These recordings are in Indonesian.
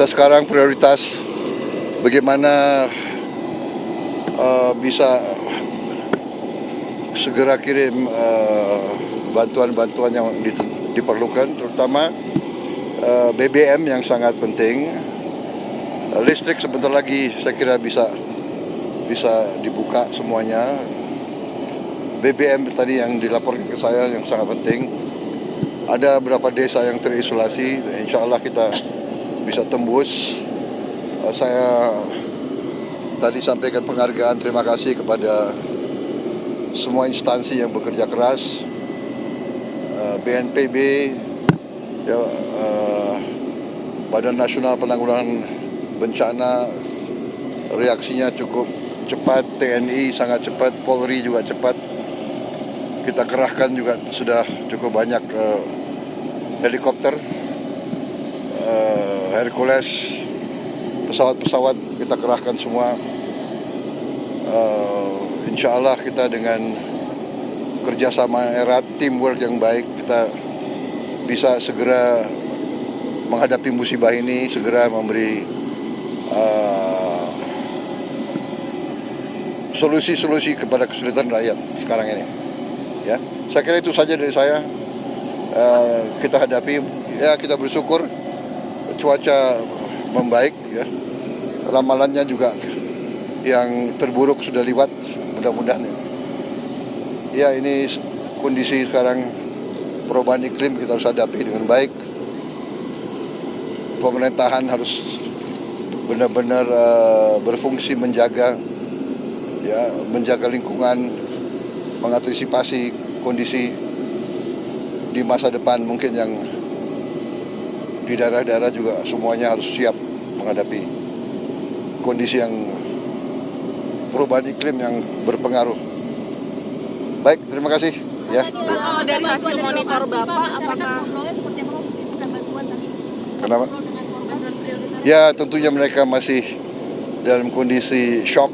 Kita sekarang prioritas bagaimana bisa segera kirim bantuan-bantuan yang diperlukan, terutama BBM yang sangat penting. Listrik sebentar lagi saya kira bisa dibuka semuanya. BBM tadi yang dilaporkan ke saya yang sangat penting. Ada beberapa desa yang terisolasi, insya Allah kita bisa tembus. Saya tadi sampaikan penghargaan, terima kasih kepada semua instansi yang bekerja keras, BNPB, ya, Badan Nasional Penanggulangan Bencana, reaksinya cukup cepat, TNI sangat cepat, Polri juga cepat. Kita kerahkan juga sudah cukup banyak helikopter, Hercules, pesawat-pesawat kita kerahkan semua. Insya Allah kita dengan kerjasama erat, teamwork yang baik, kita bisa segera menghadapi musibah ini, segera memberi solusi-solusi kepada kesulitan rakyat sekarang ini. Ya, saya kira itu saja dari saya. Kita hadapi, ya kita bersyukur cuaca membaik, ya. Ramalannya juga yang terburuk sudah lewat, mudah-mudahan. Ya, ini kondisi sekarang perubahan iklim kita harus hadapi dengan baik. Pemerintahan harus benar-benar berfungsi menjaga lingkungan, mengantisipasi kondisi di masa depan mungkin yang di daerah-daerah juga semuanya harus siap menghadapi kondisi yang perubahan iklim yang berpengaruh. Baik, terima kasih. Ya. Kalau dari hasil monitor Bapak, apakah kenapa? Ya, tentunya mereka masih dalam kondisi shock.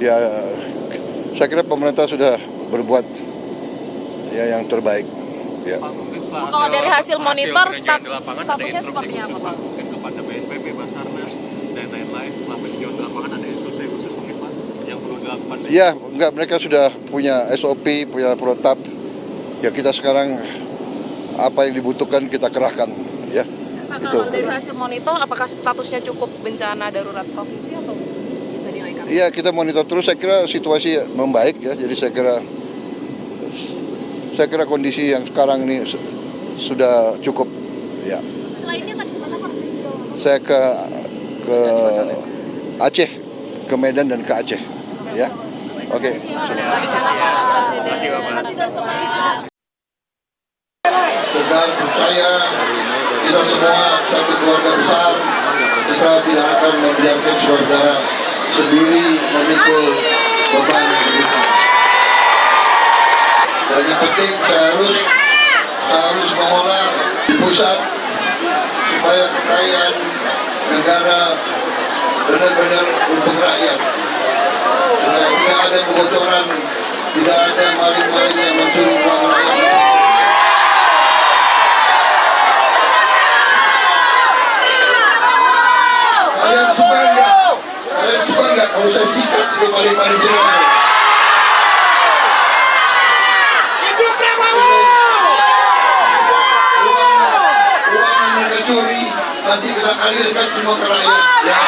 Ya, saya kira pemerintah sudah berbuat ya yang terbaik. Ya. Kalau dari hasil monitor statusnya seperti apa, Pak? Mungkin kepada BNPB, Basarnas dan lain-lain setelah peninjauan di lapangan ada SOP khusus mungkin Pak yang perlu dilakukan? Ya, enggak, mereka sudah punya SOP, punya protap. Ya, kita sekarang apa yang dibutuhkan kita kerahkan, ya. Kalau dari hasil monitor, apakah statusnya cukup bencana darurat provinsi atau bisa dinaikkan? Iya, kita monitor terus. Saya kira situasi membaik, ya. Jadi saya kira kondisi yang sekarang ini sudah cukup, ya. Selainnya tadi mana Pak? Saya ke Aceh, ke Medan dan ke Aceh, ya. Oke. Tegar percaya kita semua satu keluarga besar, kita tidak akan membiarkan saudara sendiri memikul beban kita. Dan yang penting saya harus mengolah di pusat supaya kekayaan negara benar-benar untuk rakyat. Supaya tidak ada kebocoran, tidak ada maling-maling yang mencuri uang rakyat. Kalian suka nggak kalau saya sikat ke maling-maling semua? Uang yang mereka curi nanti kita alirkan semua ke rakyat. Ya.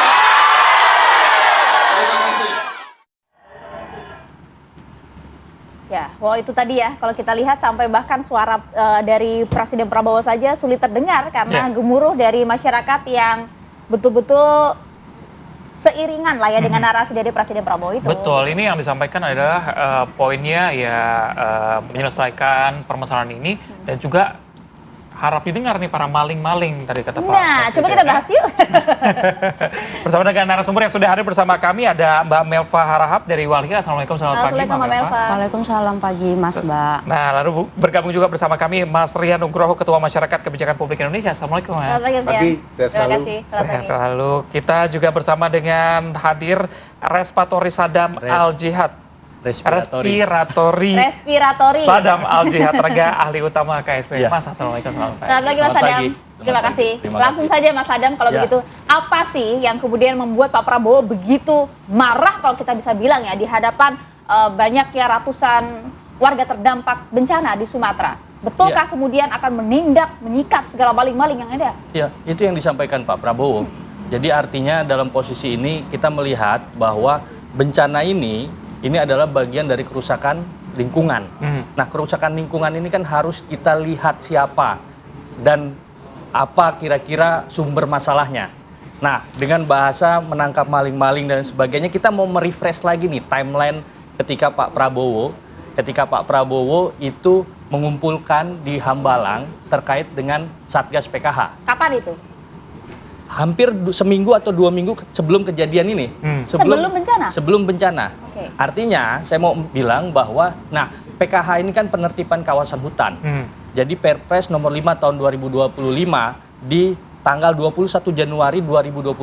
Ya, itu tadi ya. Kalau kita lihat sampai bahkan suara dari Presiden Prabowo saja sulit terdengar karena gemuruh dari masyarakat yang betul-betul seiringan lah ya dengan narasi dari Presiden Prabowo itu. Betul, ini yang disampaikan adalah poinnya ya menyelesaikan permasalahan ini dan juga harap didengar nih para maling-maling tadi kata Pak Presiden. Nah, coba kita bahas yuk. Bersama dengan narasumber yang sudah hadir bersama kami ada Mbak Melva Harahap dari Walhi. Assalamualaikum, selamat pagi Mbak Melva. Waalaikumsalam pagi Mas Mbak. Nah, lalu bergabung juga bersama kami Mas Rian Nugroho, Ketua Masyarakat Kebijakan Publik Indonesia. Assalamualaikum Mas. Selamat pagi, terima kasih. Sehat selalu. Kita juga bersama dengan hadir Respatori Sadam Al-Jihad. Respiratori. Sadam Al-Jihad Rega, ahli utama KSP. Ya. Mas, Assalamualaikum. Selamat pagi. Selamat pagi Mas Selamat Adam. pagi. Terima Selamat kasih. pagi. Terima Langsung kasih. saja Mas Adam kalau Ya. begitu. Apa sih yang kemudian membuat Pak Prabowo begitu marah kalau kita bisa bilang ya di hadapan banyaknya ratusan warga terdampak bencana di Sumatera? Betulkah kemudian akan menindak, menyikat segala maling-maling yang ada? Ya, itu yang disampaikan Pak Prabowo. Jadi artinya dalam posisi ini kita melihat bahwa bencana ini adalah bagian dari kerusakan lingkungan. Nah, kerusakan lingkungan ini kan harus kita lihat siapa dan apa kira-kira sumber masalahnya. Nah, dengan bahasa menangkap maling-maling dan sebagainya, kita mau merefresh lagi nih timeline ketika Pak Prabowo itu mengumpulkan di Hambalang terkait dengan Satgas PKH. Kapan itu? Hampir seminggu atau 2 minggu sebelum kejadian ini. Sebelum bencana? Sebelum bencana. Oke. Artinya saya mau bilang bahwa, nah PKH ini kan penertiban kawasan hutan. Jadi Perpres nomor 5 tahun 2025 di tanggal 21 Januari 2025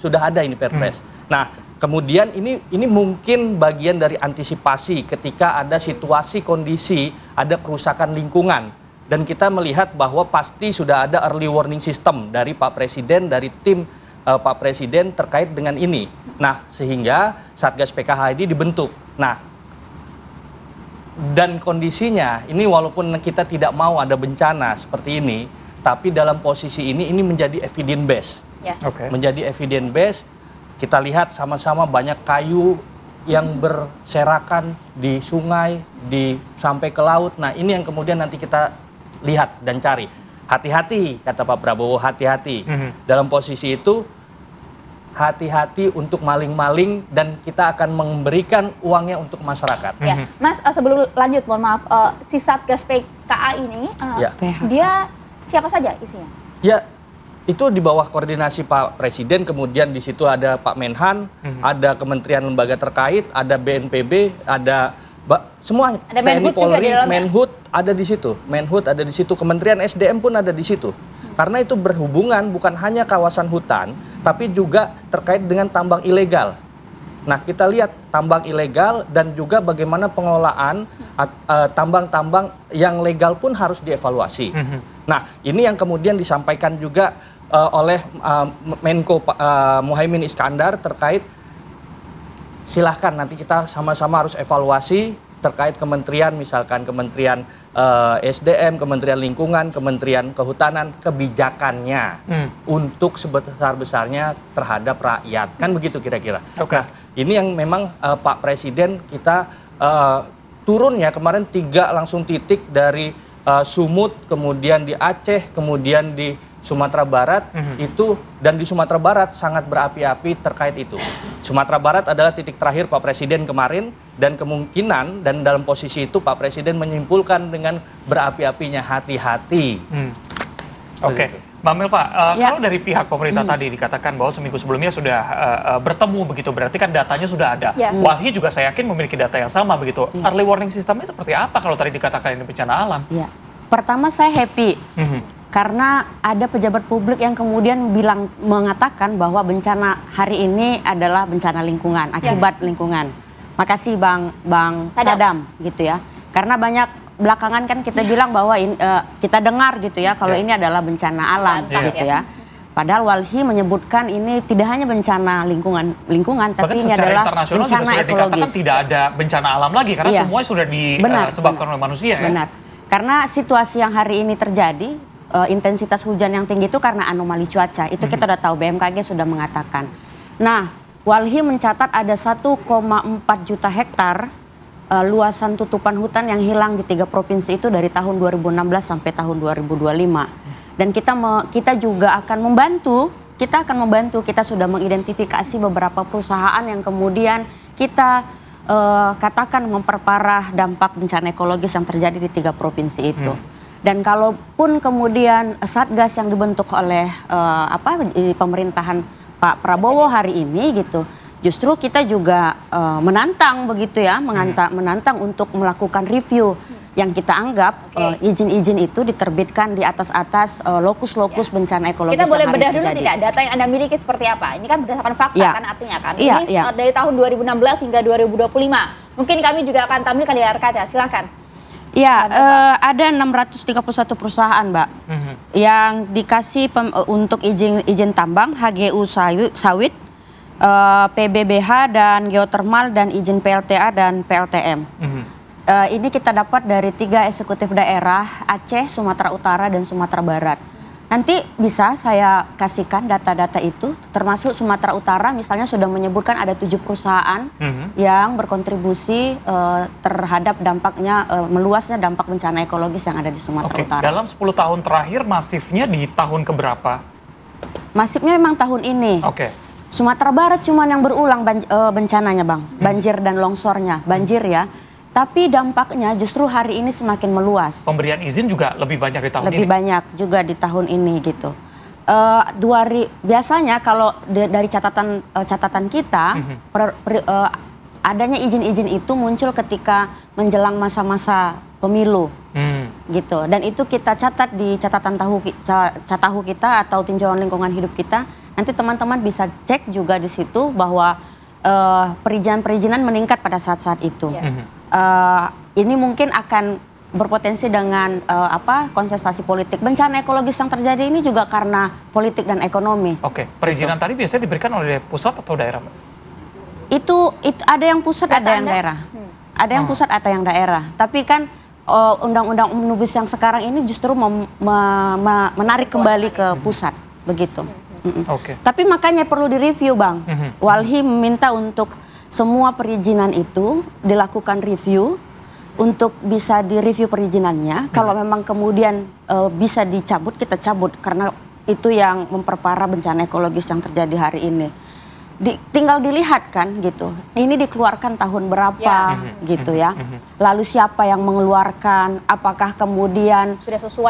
sudah ada ini Perpres. Nah, kemudian ini mungkin bagian dari antisipasi ketika ada situasi kondisi, ada kerusakan lingkungan. Dan kita melihat bahwa pasti sudah ada early warning system dari Pak Presiden, dari tim Pak Presiden terkait dengan ini. Nah, sehingga Satgas PKH ini dibentuk. Nah, dan kondisinya ini walaupun kita tidak mau ada bencana seperti ini, tapi dalam posisi ini menjadi evidence base. Yes. Oke. Menjadi evidence base. Kita lihat sama-sama banyak kayu yang berserakan di sungai, sampai ke laut. Nah, ini yang kemudian nanti kita lihat dan cari. Hati-hati, kata Pak Prabowo, hati-hati. Dalam posisi itu, hati-hati untuk maling-maling dan kita akan memberikan uangnya untuk masyarakat. Ya, Mas, sebelum lanjut, mohon maaf, si Satgas PKA ini, Ya. dia siapa saja isinya? Ya, itu di bawah koordinasi Pak Presiden, kemudian di situ ada Pak Menhan, ada kementerian lembaga terkait, ada BNPB, ada semua Ada TNI Menhut juga di Polri, dalamnya? Menhut ada di situ, Menhut ada di situ, Kementerian SDM pun ada di situ. Karena itu berhubungan bukan hanya kawasan hutan, tapi juga terkait dengan tambang ilegal. Nah, kita lihat tambang ilegal dan juga bagaimana pengelolaan tambang-tambang yang legal pun harus dievaluasi. Nah, ini yang kemudian disampaikan juga oleh Menko Muhaimin Iskandar terkait silahkan nanti kita sama-sama harus evaluasi terkait kementerian, misalkan Kementerian SDM, Kementerian Lingkungan, Kementerian Kehutanan, kebijakannya untuk sebesar-besarnya terhadap rakyat. Kan begitu kira-kira. Oke. Nah, ini yang memang Pak Presiden kita turunnya kemarin 3 langsung titik dari Sumut, kemudian di Aceh, kemudian di Sumatera Barat itu, dan di Sumatera Barat sangat berapi-api terkait itu. Sumatera Barat adalah titik terakhir Pak Presiden kemarin, dan kemungkinan dan dalam posisi itu Pak Presiden menyimpulkan dengan berapi-apinya hati-hati. Oke. Mbak Milva, Ya. kalau dari pihak pemerintah tadi dikatakan bahwa seminggu sebelumnya sudah bertemu begitu, berarti kan datanya sudah ada. Ya. Walhi juga saya yakin memiliki data yang sama begitu. Early warning sistemnya seperti apa kalau tadi dikatakan ini bencana alam? Ya. Pertama saya happy karena ada pejabat publik yang kemudian mengatakan bahwa bencana hari ini adalah bencana lingkungan, akibat lingkungan. Makasih Bang Sadam gitu ya. Karena banyak belakangan kan kita bilang bahwa kita dengar gitu ya kalau ini adalah bencana alam gitu ya. Padahal Walhi menyebutkan ini tidak hanya bencana lingkungan, tapi ini adalah bencana ekologis. Tidak ada bencana alam lagi karena Iya. semua sudah disebabkan oleh manusia. Benar. Karena situasi yang hari ini terjadi, intensitas hujan yang tinggi itu karena anomali cuaca. Itu kita udah tahu, BMKG sudah mengatakan. Nah, Walhi mencatat ada 1,4 juta hektar luasan tutupan hutan yang hilang di 3 provinsi itu dari tahun 2016 sampai tahun 2025. Dan kita juga akan membantu, kita sudah mengidentifikasi beberapa perusahaan yang kemudian kita katakan memperparah dampak bencana ekologis yang terjadi di 3 provinsi itu. Dan kalaupun kemudian Satgas yang dibentuk oleh pemerintahan Pak Prabowo hari ini gitu, justru kita juga menantang begitu ya, menantang untuk melakukan review yang kita anggap izin-izin itu diterbitkan di atas lokus-lokus bencana ekologis. Kita boleh yang hari bedah dulu terjadi. tidak data yang Anda miliki seperti apa? Ini kan berdasarkan fakta Ya. kan artinya kan. Iya, Ini iya. dari tahun 2016 hingga 2025. Mungkin kami juga akan tampilkan di layar kaca. Silakan. Ya, ada 631 perusahaan, Mbak, yang dikasih untuk izin tambang, HGU sawit, PBBH dan geotermal dan izin PLTA dan PLTM. Ini kita dapat dari 3 eksekutif daerah, Aceh, Sumatera Utara, dan Sumatera Barat. Nanti bisa saya kasihkan data-data itu, termasuk Sumatera Utara misalnya sudah menyebutkan ada 7 perusahaan yang berkontribusi terhadap dampaknya, meluasnya dampak bencana ekologis yang ada di Sumatera Utara. Dalam 10 tahun terakhir masifnya di tahun keberapa? Masifnya memang tahun ini. Sumatera Barat cuma yang berulang bencananya, Bang. Banjir dan longsornya, banjir ya. Tapi dampaknya justru hari ini semakin meluas. Pemberian izin juga lebih banyak di tahun ini? Lebih banyak juga di tahun ini gitu. Biasanya kalau dari catatan kita, adanya izin-izin itu muncul ketika menjelang masa-masa pemilu. Gitu. Dan itu kita catat di catatan tahu kita atau tinjauan lingkungan hidup kita. Nanti teman-teman bisa cek juga di situ bahwa perizinan meningkat pada saat-saat itu. Ini mungkin akan berpotensi dengan kontestasi politik. Bencana ekologis yang terjadi ini juga karena politik dan ekonomi. Perizinan tadi biasanya diberikan oleh pusat atau daerah, Mbak? Itu ada yang pusat, ada yang daerah. Ada yang pusat, ada yang daerah. Tapi kan undang-undang omnibus yang sekarang ini justru menarik kembali ke pusat, begitu. Tapi makanya perlu direview, Bang. Walhi meminta untuk semua perizinan itu dilakukan review untuk bisa direview perizinannya. Kalau memang kemudian bisa dicabut, kita cabut karena itu yang memperparah bencana ekologis yang terjadi hari ini. Tinggal dilihat kan gitu. Ini dikeluarkan tahun berapa gitu ya. Lalu siapa yang mengeluarkan? Apakah kemudian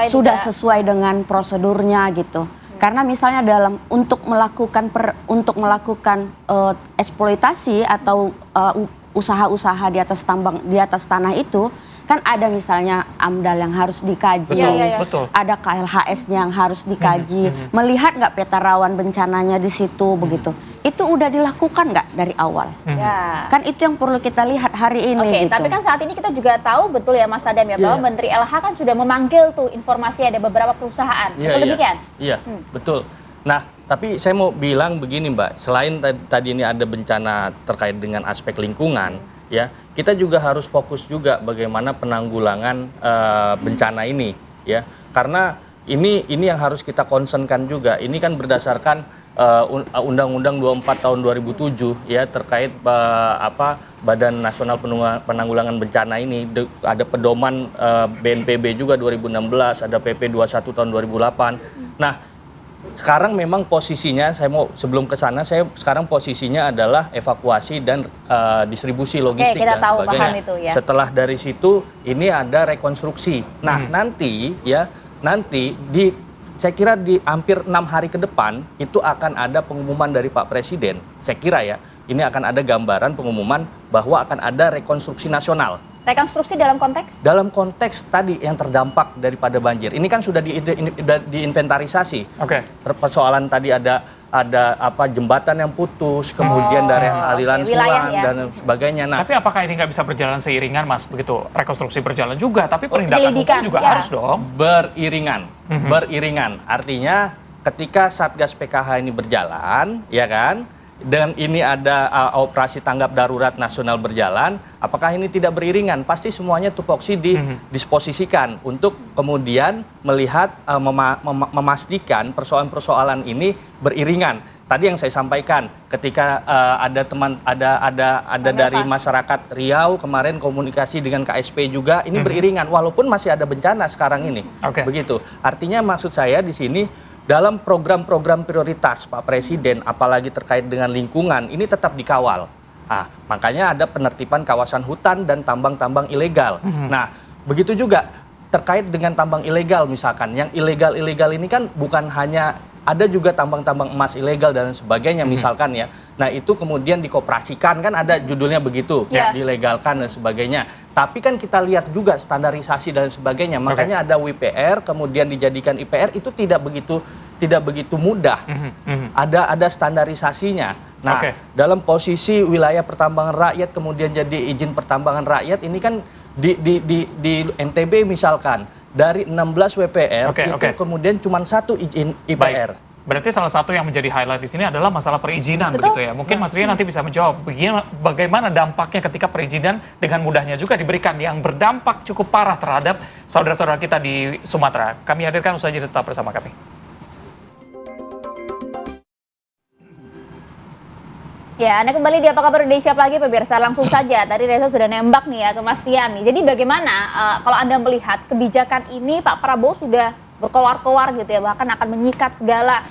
sudah sesuai dengan prosedurnya gitu. Karena misalnya untuk melakukan eksploitasi atau usaha-usaha di atas tanah itu kan ada misalnya AMDAL yang harus dikaji, ada KLHS-nya yang harus dikaji, melihat nggak peta rawan bencananya di situ begitu. Itu udah dilakukan nggak dari awal? Kan itu yang perlu kita lihat hari ini. Gitu. Tapi kan saat ini kita juga tahu betul ya Mas Adam ya bahwa Menteri LH kan sudah memanggil tuh informasi ada beberapa perusahaan. Betul demikian? Iya, betul. Nah, tapi saya mau bilang begini, Mbak. Selain tadi ini ada bencana terkait dengan aspek lingkungan, ya, kita juga harus fokus juga bagaimana penanggulangan bencana ini, ya. Karena ini yang harus kita concernkan juga. Ini kan berdasarkan Undang-Undang 24 tahun 2007 ya terkait Badan Nasional Penanggulangan Bencana ini ada pedoman BNPB juga 2016, ada PP 21 tahun 2008. Nah, sekarang memang posisinya sebelum ke sana sekarang posisinya adalah evakuasi dan distribusi logistik dan sebagainya. Itu, ya. Setelah dari situ ini ada rekonstruksi. Nah, nanti saya kira di hampir 6 hari ke depan itu akan ada pengumuman dari Pak Presiden. Saya kira ya, ini akan ada gambaran pengumuman bahwa akan ada rekonstruksi nasional. Rekonstruksi dalam konteks? Dalam konteks tadi yang terdampak daripada banjir. Ini kan sudah diinventarisasi. Persoalan tadi ada jembatan yang putus, kemudian dari aliran sungai dan sebagainya. Nah, tapi apakah ini nggak bisa berjalan seiringan, Mas? Begitu rekonstruksi berjalan juga, tapi penindakan hukum juga harus dong. Beriringan. Artinya ketika Satgas PKH ini berjalan, ya kan? Dan ini ada operasi tanggap darurat nasional berjalan, apakah ini tidak beriringan? Pasti semuanya tupoksi disposisikan untuk kemudian melihat, memastikan persoalan-persoalan ini beriringan. Tadi yang saya sampaikan, ketika ada dari masyarakat Riau kemarin komunikasi dengan KSP juga, ini beriringan, walaupun masih ada bencana sekarang ini. Begitu. Artinya maksud saya di sini, dalam program-program prioritas Pak Presiden, apalagi terkait dengan lingkungan, ini tetap dikawal. Makanya ada penertiban kawasan hutan dan tambang-tambang ilegal. Nah, begitu juga terkait dengan tambang ilegal misalkan. Yang ilegal-ilegal ini kan bukan hanya ada juga tambang-tambang emas ilegal dan sebagainya misalkan ya. Nah itu kemudian dikoperasikan kan ada judulnya begitu, dilegalkan dan sebagainya. Tapi kan kita lihat juga standarisasi dan sebagainya. Makanya ada WPR kemudian dijadikan IPR itu tidak begitu mudah. Ada standarisasinya. Nah dalam posisi wilayah pertambangan rakyat kemudian jadi izin pertambangan rakyat ini kan di NTB misalkan. Dari 16 WPR kemudian cuma 1 izin IPR. Berarti salah satu yang menjadi highlight di sini adalah masalah perizinan begitu ya. Mungkin Mas Rian nanti bisa menjawab bagaimana dampaknya ketika perizinan dengan mudahnya juga diberikan yang berdampak cukup parah terhadap saudara-saudara kita di Sumatera. Kami hadirkan usai jeda, tetap bersama kami. Ya, Anda kembali di Apa Kabar Indonesia Pagi, pemirsa. Langsung saja, tadi Reza sudah nembak nih ya ke Mas Rian nih. Jadi bagaimana kalau Anda melihat kebijakan ini Pak Prabowo sudah berkoar-koar gitu ya, bahkan akan menyikat segala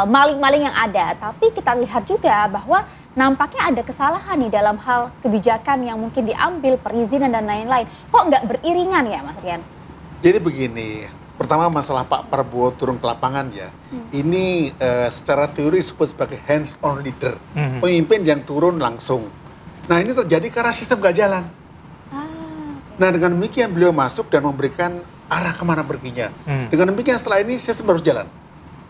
maling-maling yang ada. Tapi kita lihat juga bahwa nampaknya ada kesalahan nih dalam hal kebijakan yang mungkin diambil, perizinan dan lain-lain. Kok nggak beriringan ya Mas Rian? Jadi begini, pertama masalah Pak Prabowo turun ke lapangan ya, ini secara teori disebut sebagai hands on leader, pemimpin yang turun langsung. Nah ini terjadi karena sistem gak jalan. Nah dengan demikian beliau masuk dan memberikan arah kemana perginya. Dengan demikian setelah ini sistem harus jalan,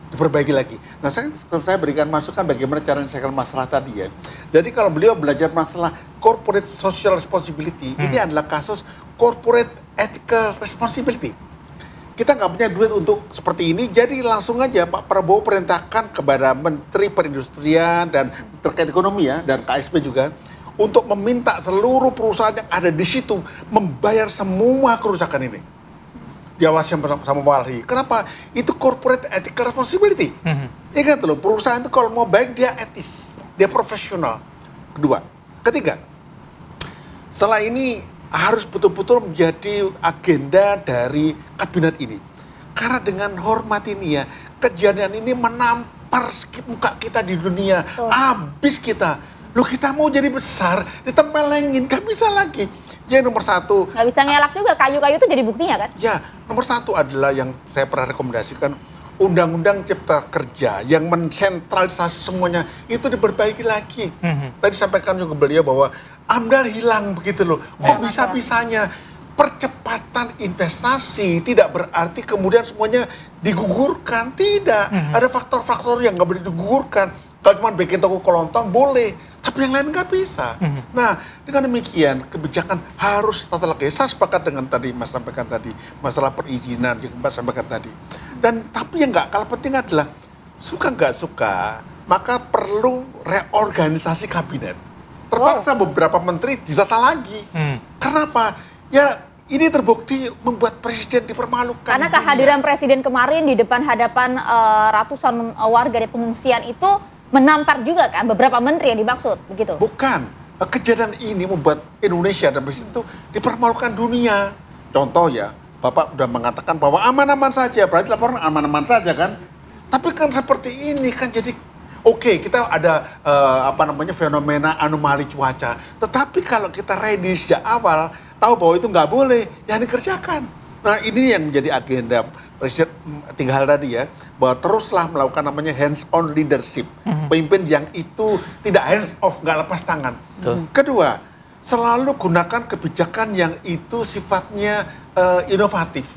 diperbaiki lagi. Nah saya berikan masukan bagaimana cara menyelesaikan masalah tadi ya. Jadi kalau beliau belajar masalah corporate social responsibility, ini adalah kasus corporate ethical responsibility. Kita nggak punya duit untuk seperti ini, jadi langsung aja Pak Prabowo perintahkan kepada Menteri Perindustrian dan terkait ekonomi ya, dan KSP juga, untuk meminta seluruh perusahaan yang ada di situ membayar semua kerusakan ini. Diawasi sama Walhi. Kenapa? Itu corporate ethical responsibility. Ingat loh, perusahaan itu kalau mau baik dia etis, dia profesional. Ketiga, setelah ini harus betul-betul menjadi agenda dari kabinet ini. Karena dengan hormat ini ya, kejadian ini menampar muka kita di dunia. Habis kita. Loh kita mau jadi besar, ditempelengin, gak bisa lagi. Jadi nomor satu. Gak bisa ngelak juga, kayu-kayu itu jadi buktinya kan? Ya, nomor satu adalah yang saya pernah rekomendasikan, Undang-Undang Cipta Kerja yang mensentralisasi semuanya, itu diperbaiki lagi. Tadi sampaikan juga beliau bahwa AMDAL hilang begitu loh. Kok bisa-bisanya? Percepatan investasi tidak berarti kemudian semuanya digugurkan. Tidak. Ada faktor-faktor yang nggak boleh digugurkan. Kalau cuma bikin toko kelontong boleh, tapi yang lain nggak bisa. Nah, dengan demikian kebijakan harus tata lagi. Saya sepakat dengan tadi Mas sampaikan tadi masalah perizinan yang Mas sampaikan tadi. Dan tapi yang nggak kalah penting adalah suka nggak suka, maka perlu reorganisasi kabinet. Terpaksa beberapa menteri ditata lagi. Kenapa? Ya ini terbukti membuat presiden dipermalukan. Karena kehadiran presiden kemarin di depan hadapan ratusan warga di pengungsian itu menampar juga kan beberapa menteri yang dimaksud, begitu? Bukan. Kejadian ini membuat Indonesia dan presiden itu dipermalukan dunia. Contoh ya, Bapak sudah mengatakan bahwa aman-aman saja, berarti laporan aman-aman saja kan? Tapi kan seperti ini kan jadi oke, kita ada fenomena anomali cuaca. Tetapi kalau kita ready sejak awal, tahu bahwa itu nggak boleh, ya dikerjakan. Nah ini yang menjadi agenda Presiden tinggal tadi ya, bahwa teruslah melakukan namanya hands-on leadership. Pemimpin yang itu tidak hands off, nggak lepas tangan. Kedua, selalu gunakan kebijakan yang itu sifatnya inovatif.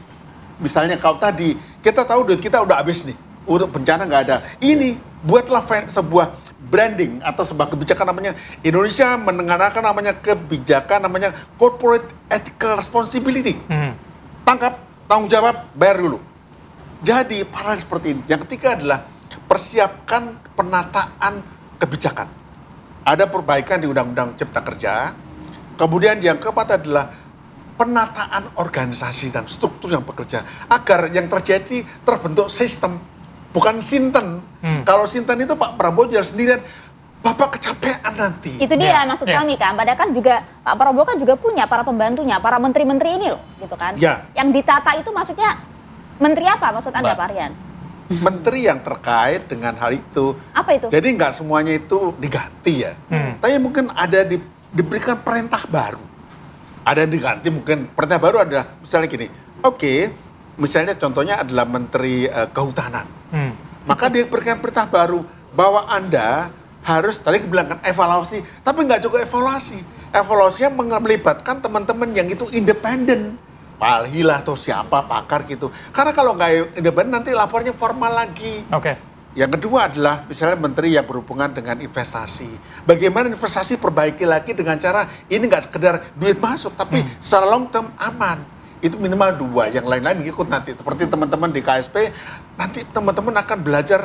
Misalnya kalau tadi, kita tahu duit kita udah habis nih, udah bencana nggak ada. Ini buatlah sebuah branding atau sebuah kebijakan namanya Indonesia menengahkan namanya kebijakan namanya corporate ethical responsibility. Tangkap, tanggung jawab, bayar dulu. Jadi paralel seperti ini. Yang ketiga adalah persiapkan penataan kebijakan. Ada perbaikan di Undang-Undang Cipta Kerja. Kemudian yang keempat adalah penataan organisasi dan struktur yang bekerja agar yang terjadi terbentuk sistem. Bukan sinten. Kalau sinten itu Pak Prabowo jalan sendirian, Bapak kecapean nanti. Itu dia maksud kami kan. Padahal kan juga Pak Prabowo kan juga punya para pembantunya, para menteri-menteri ini loh, gitu kan. Yang ditata itu maksudnya menteri apa maksud Anda, Pak Rian? Menteri yang terkait dengan hal itu. Apa itu? Jadi nggak semuanya itu diganti ya. Tapi mungkin ada diberikan perintah baru. Ada yang diganti mungkin. Perintah baru adalah misalnya gini. Oke, misalnya contohnya adalah Menteri Kehutanan. Maka diberikan perintah baru bahwa Anda harus, tadi bilang kan evaluasi, tapi nggak cukup evaluasi. Evaluasinya melibatkan teman-teman yang itu independen. Walhi lah atau siapa, pakar gitu. Karena kalau nggak independen nanti lapornya formal lagi. Oke. Yang kedua adalah misalnya menteri yang berhubungan dengan investasi. Bagaimana investasi perbaiki lagi dengan cara ini nggak sekedar duit masuk, tapi secara long term aman. Itu minimal 2, yang lain-lain ikut nanti. Seperti teman-teman di KSP, nanti teman-teman akan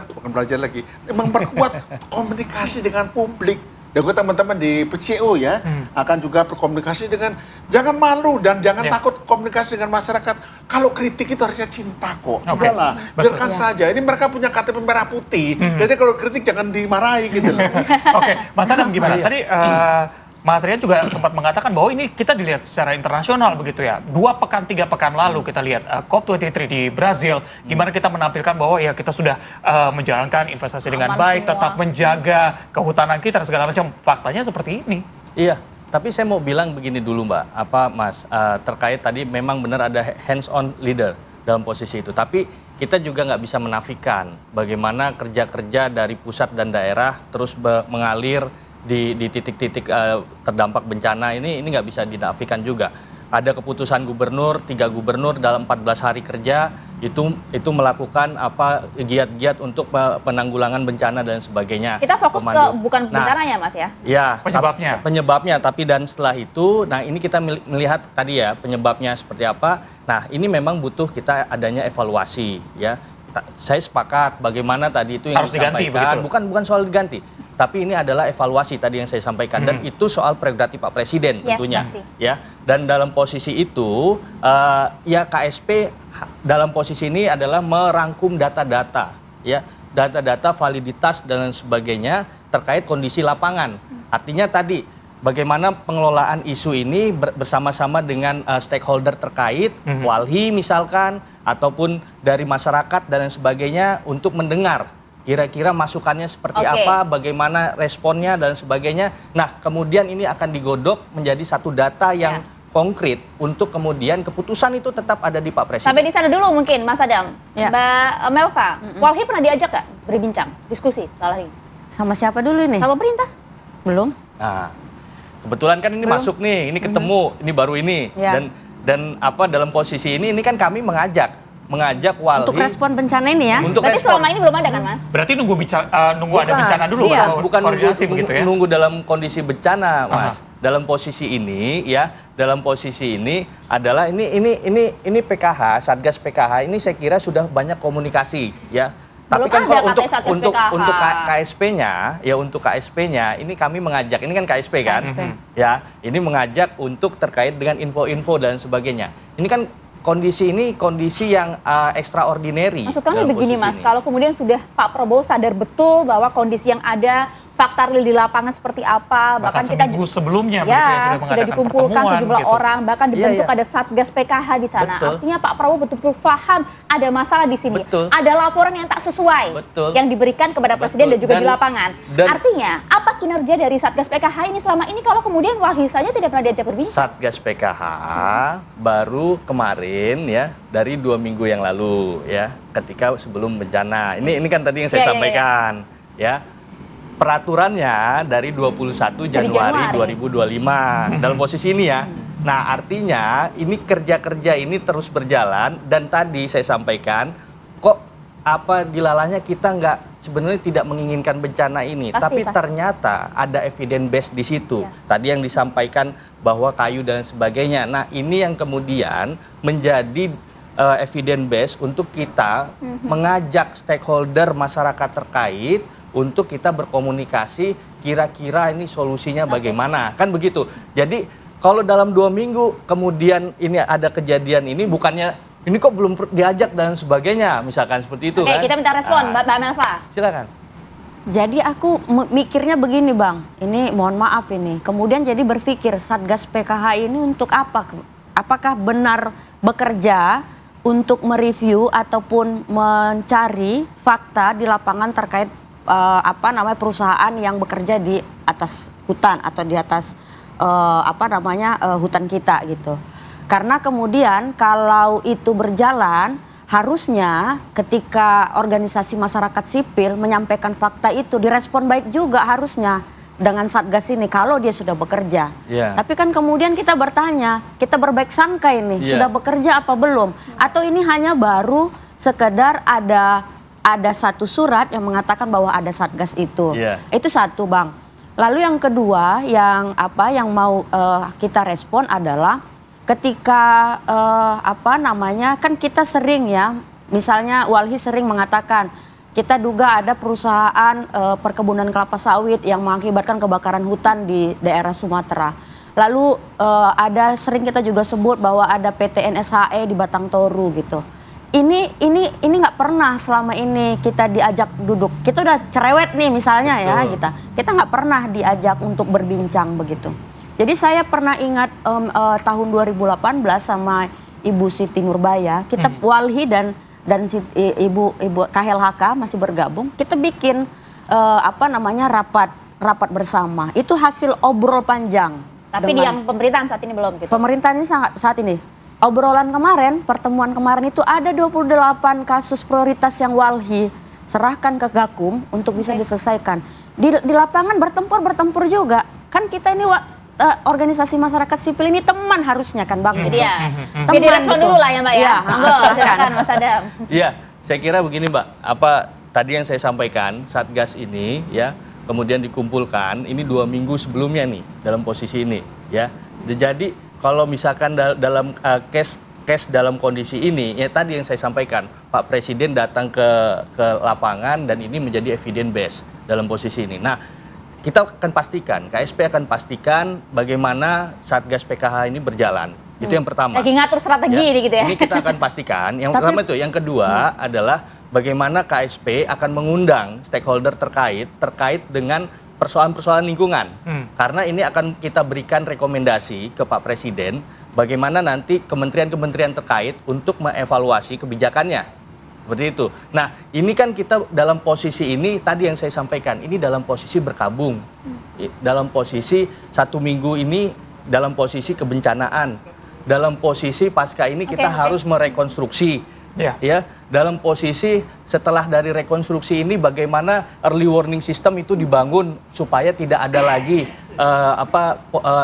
bukan belajar lagi, memang perkuat komunikasi dengan publik. Dan teman-teman di PCO ya, akan juga berkomunikasi dengan, jangan malu dan jangan takut komunikasi dengan masyarakat. Kalau kritik itu harusnya cinta kok. Sudahlah, biarkan saja. Ini mereka punya KTP merah putih, jadi kalau kritik jangan dimarahi gitu loh. Oke, Mas Adam gimana? Tadi Mas Rian juga sempat mengatakan bahwa ini kita dilihat secara internasional begitu ya. 3 pekan lalu kita lihat COP23 di Brazil, gimana kita menampilkan bahwa ya kita sudah menjalankan investasi dengan baik, tetap menjaga kehutanan kita dan segala macam. Faktanya seperti ini. Iya, tapi saya mau bilang begini dulu Mbak, Mas, terkait tadi memang benar ada hands-on leader dalam posisi itu. Tapi kita juga nggak bisa menafikan bagaimana kerja-kerja dari pusat dan daerah terus mengalir di titik-titik terdampak bencana ini nggak bisa dinafikan juga. Ada keputusan gubernur, 3 gubernur dalam 14 hari kerja itu melakukan giat-giat untuk penanggulangan bencana dan sebagainya. Kita fokus ke bukan bencananya Mas ya? Ya, penyebabnya. Tapi dan setelah itu, nah ini kita melihat tadi ya penyebabnya seperti apa. Nah ini memang butuh kita adanya evaluasi ya. Saya sepakat bagaimana tadi itu yang harus diganti, disampaikan, bukan soal diganti, tapi ini adalah evaluasi tadi yang saya sampaikan dan itu soal prerogatif Pak Presiden tentunya, ya. Dan dalam posisi itu ya KSP dalam posisi ini adalah merangkum data-data, ya, data-data validitas dan sebagainya terkait kondisi lapangan. Artinya tadi bagaimana pengelolaan isu ini bersama-sama dengan stakeholder terkait, Walhi misalkan, ataupun dari masyarakat dan sebagainya untuk mendengar kira-kira masukannya seperti apa, bagaimana responnya dan sebagainya. Nah, kemudian ini akan digodok menjadi satu data yang konkret untuk kemudian keputusan itu tetap ada di Pak Presiden. Sampai di sana dulu mungkin, Mas Adam. Mbak Melva, Walhi pernah diajak nggak berbincang, diskusi soal ini? Sama siapa dulu ini? Sama pemerintah? Belum. Nah, kebetulan kan ini masuk nih, ini ketemu, ini baru ini. Dan dalam posisi ini kan kami mengajak Walhi untuk respon bencana ini ya. Berarti selama ini belum ada kan Mas? Berarti nunggu ada bencana dulu bukan ya? nunggu dalam kondisi bencana Mas. Dalam posisi ini ya, dalam posisi ini adalah ini PKH, Satgas PKH ini saya kira sudah banyak komunikasi ya. Tapi kan kalau untuk KSP-nya, ya untuk KSP-nya ini kami mengajak, ini kan KSP kan, ya ini mengajak untuk terkait dengan info-info dan sebagainya. Ini kan kondisi yang extraordinary. Maksud kami begini Mas, kalau kemudian sudah Pak Prabowo sadar betul bahwa kondisi yang ada, fakta real di lapangan seperti apa, bahkan kita sebelumnya sudah dikumpulkan sejumlah orang, bahkan dibentuk ada Satgas PKH di sana. Artinya Pak Prabowo betul-betul paham ada masalah di sini, ada laporan yang tak sesuai yang diberikan kepada Presiden dan juga di lapangan. Artinya apa kinerja dari Satgas PKH ini selama ini kalau kemudian Walhi saja tidak pernah diajak berbincang? Satgas PKH baru kemarin ya, dari 2 minggu yang lalu ya, ketika sebelum bencana. Ini kan tadi yang saya sampaikan ya. Peraturannya dari 21 Januari 2025 dalam posisi ini ya. Nah artinya ini kerja-kerja ini terus berjalan dan tadi saya sampaikan kok dilalanya kita sebenarnya tidak menginginkan bencana ini. Tapi ternyata ada evidence base di situ. Tadi yang disampaikan bahwa kayu dan sebagainya. Nah ini yang kemudian menjadi evidence base untuk kita mengajak stakeholder masyarakat terkait untuk kita berkomunikasi kira-kira ini solusinya bagaimana, kan begitu. Jadi kalau dalam 2 minggu kemudian ini ada kejadian ini, bukannya ini kok belum diajak dan sebagainya, misalkan seperti itu. Oke, kita minta respon, Mbak Melva. Silakan. Jadi aku mikirnya begini Bang, ini mohon maaf ini, kemudian jadi berpikir Satgas PKH ini untuk apa? Apakah benar bekerja untuk mereview ataupun mencari fakta di lapangan terkait perusahaan yang bekerja di atas hutan atau di atas hutan kita gitu. Karena kemudian kalau itu berjalan, harusnya ketika organisasi masyarakat sipil menyampaikan fakta itu direspon baik juga harusnya dengan Satgas ini kalau dia sudah bekerja. Tapi kan kemudian kita bertanya, kita berbaik sangka ini sudah bekerja apa belum? Atau ini hanya baru sekedar ada satu surat yang mengatakan bahwa ada Satgas itu. Itu satu, Bang. Lalu yang kedua yang mau kita respon adalah ketika kan kita sering ya, misalnya Walhi sering mengatakan kita duga ada perusahaan perkebunan kelapa sawit yang mengakibatkan kebakaran hutan di daerah Sumatera. Lalu ada sering kita juga sebut bahwa ada PT NSHE di Batang Toru gitu. Ini nggak pernah selama ini kita diajak duduk. Kita udah cerewet nih misalnya ya kita nggak pernah diajak untuk berbincang begitu. Jadi saya pernah ingat tahun 2018 sama Ibu Siti Nurbaya, kita Walhi dan Ibu KLHK masih bergabung, kita bikin rapat bersama. Itu hasil obrol panjang. Tapi di yang pemerintahan saat ini belum gitu. Pemerintahan ini saat ini. Obrolan kemarin, pertemuan kemarin itu ada 28 kasus prioritas yang Walhi serahkan ke Gakum untuk bisa diselesaikan. Di lapangan bertempur juga. Kan kita ini organisasi masyarakat sipil ini teman harusnya kan Bang. Jadi ya, jadi respon dulu lah ya Mbak ya. Silakan Mas Adam. Iya, saya kira begini Mbak, tadi yang saya sampaikan Satgas ini ya, kemudian dikumpulkan ini 2 minggu sebelumnya nih dalam posisi ini ya. Jadi kalau misalkan dalam case dalam kondisi ini ya tadi yang saya sampaikan, Pak Presiden datang ke lapangan dan ini menjadi evidence base dalam posisi ini. Nah, kita akan pastikan, KSP akan pastikan bagaimana Satgas PKH ini berjalan. Itu yang pertama. Lagi ngatur strategi ya, gitu ya. Ini kita akan pastikan. Yang pertama itu. Yang kedua adalah bagaimana KSP akan mengundang stakeholder terkait dengan persoalan-persoalan lingkungan. Karena ini akan kita berikan rekomendasi ke Pak Presiden bagaimana nanti kementerian-kementerian terkait untuk mengevaluasi kebijakannya. Seperti itu. Nah, ini kan kita dalam posisi ini, tadi yang saya sampaikan, ini dalam posisi berkabung. Dalam posisi 1 minggu ini, dalam posisi kebencanaan. Dalam posisi pasca ini kita harus merekonstruksi. Ya, dalam posisi setelah dari rekonstruksi ini bagaimana early warning system itu dibangun supaya tidak ada lagi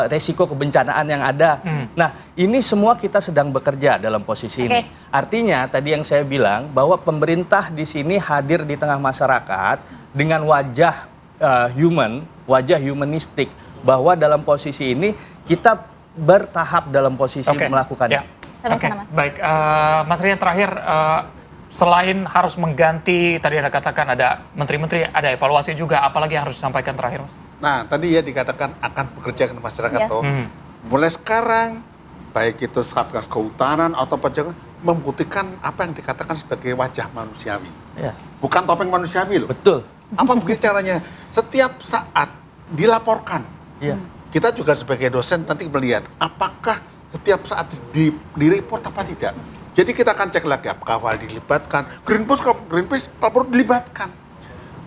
resiko kebencanaan yang ada. Nah, ini semua kita sedang bekerja dalam posisi ini. Artinya tadi yang saya bilang bahwa pemerintah di sini hadir di tengah masyarakat dengan wajah humanistik, bahwa dalam posisi ini kita bertahap dalam posisi melakukannya. Baik, Mas Rian terakhir, selain harus mengganti, tadi Anda katakan ada menteri-menteri, ada evaluasi juga, apalagi yang harus disampaikan terakhir, Mas? Nah, tadi ya dikatakan akan bekerja dengan masyarakat toh. Mulai sekarang, baik itu Satgas Kehutanan atau Pajak, membuktikan apa yang dikatakan sebagai wajah manusiawi. Bukan topeng manusiawi loh. Betul. Apa begitu caranya? Setiap saat dilaporkan. Kita juga sebagai dosen nanti melihat apakah setiap saat di-report apa tidak. Jadi kita akan cek lagi apakah dilibatkan. Greenpeace kalau perlu dilibatkan.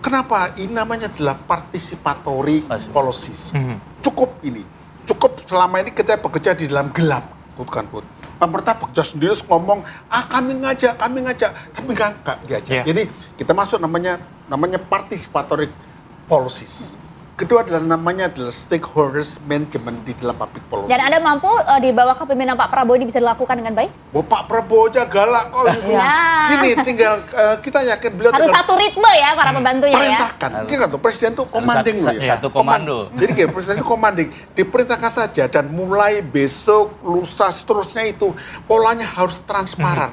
Kenapa? Ini namanya adalah participatory policies. Cukup ini. Cukup selama ini kita bekerja di dalam gelap. Pemerintah bekerja sendiri ngomong, kami ngajak. Tapi enggak diajak. Jadi kita masuk namanya participatory policies. Kedua adalah namanya stakeholders management di dalam public policy. Dan Anda mampu di bawah kepemimpinan Pak Prabowo ini bisa dilakukan dengan baik? Pak Prabowo aja galak kok. Gini, tinggal kita yakin beliau harus satu ritme ya para pembantunya ya. Perintahkan. Gini kan tuh, Presiden tuh commanding loh ya. Satu komando. Jadi gini, Presiden itu commanding. Diperintahkan saja dan mulai besok, lusa, seterusnya itu polanya harus transparan.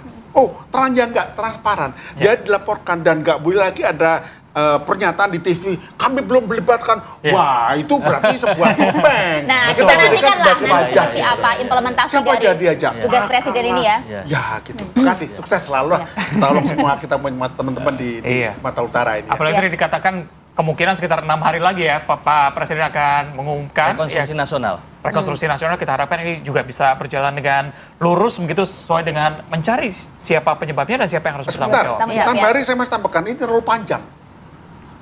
Terang enggak transparan. Jadi dilaporkan dan enggak boleh lagi ada pernyataan di TV, kami belum melibatkan. Wah, itu berarti sebuah topeng. Nah, kita nantikan lah seperti apa implementasi dari tugas Presiden ini ya. Ya, gitu. Terima kasih, sukses selalu lah. Tolong semua kita teman-teman di Sumatera Utara ini. Apalagi tadi dikatakan kemungkinan sekitar 6 hari lagi ya Pak Presiden akan mengumumkan rekonstruksi nasional. Rekonstruksi nasional, kita harapkan ini juga bisa berjalan dengan lurus begitu sesuai dengan mencari siapa penyebabnya dan siapa yang harus bertanggung jawab. 6 hari saya masih tambahkan, ini terlalu panjang.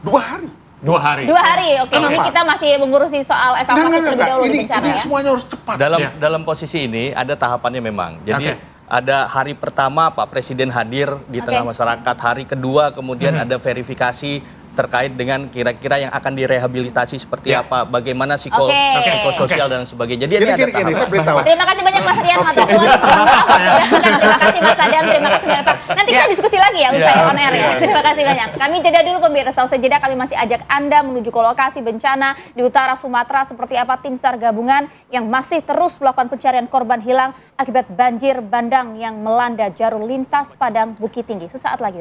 2 hari. 2 hari. 2 hari, oke. Ini kita masih mengurusi soal evakuasi terlebih dahulu di bencana ya. Ini semuanya harus cepat. Dalam posisi ini ada tahapannya memang. Jadi Ada hari pertama Pak Presiden hadir di tengah masyarakat, hari kedua kemudian ada verifikasi terkait dengan kira-kira yang akan direhabilitasi seperti apa, bagaimana psikososial dan sebagainya. Jadi ini ada Gini, saya tahapan. beritahu. Terima kasih banyak Mas Rian Matur Nuwun. Terima kasih Mas Adam, terima kasih banyak Pak. Nanti kita diskusi lagi ya usai on air ya. Terima kasih banyak. Kami jeda dulu pemirsa, usai jeda kami masih ajak Anda menuju ke lokasi bencana di utara Sumatera seperti apa tim SAR gabungan yang masih terus melakukan pencarian korban hilang akibat banjir bandang yang melanda jalur lintas Padang Bukit Tinggi. Sesaat lagi.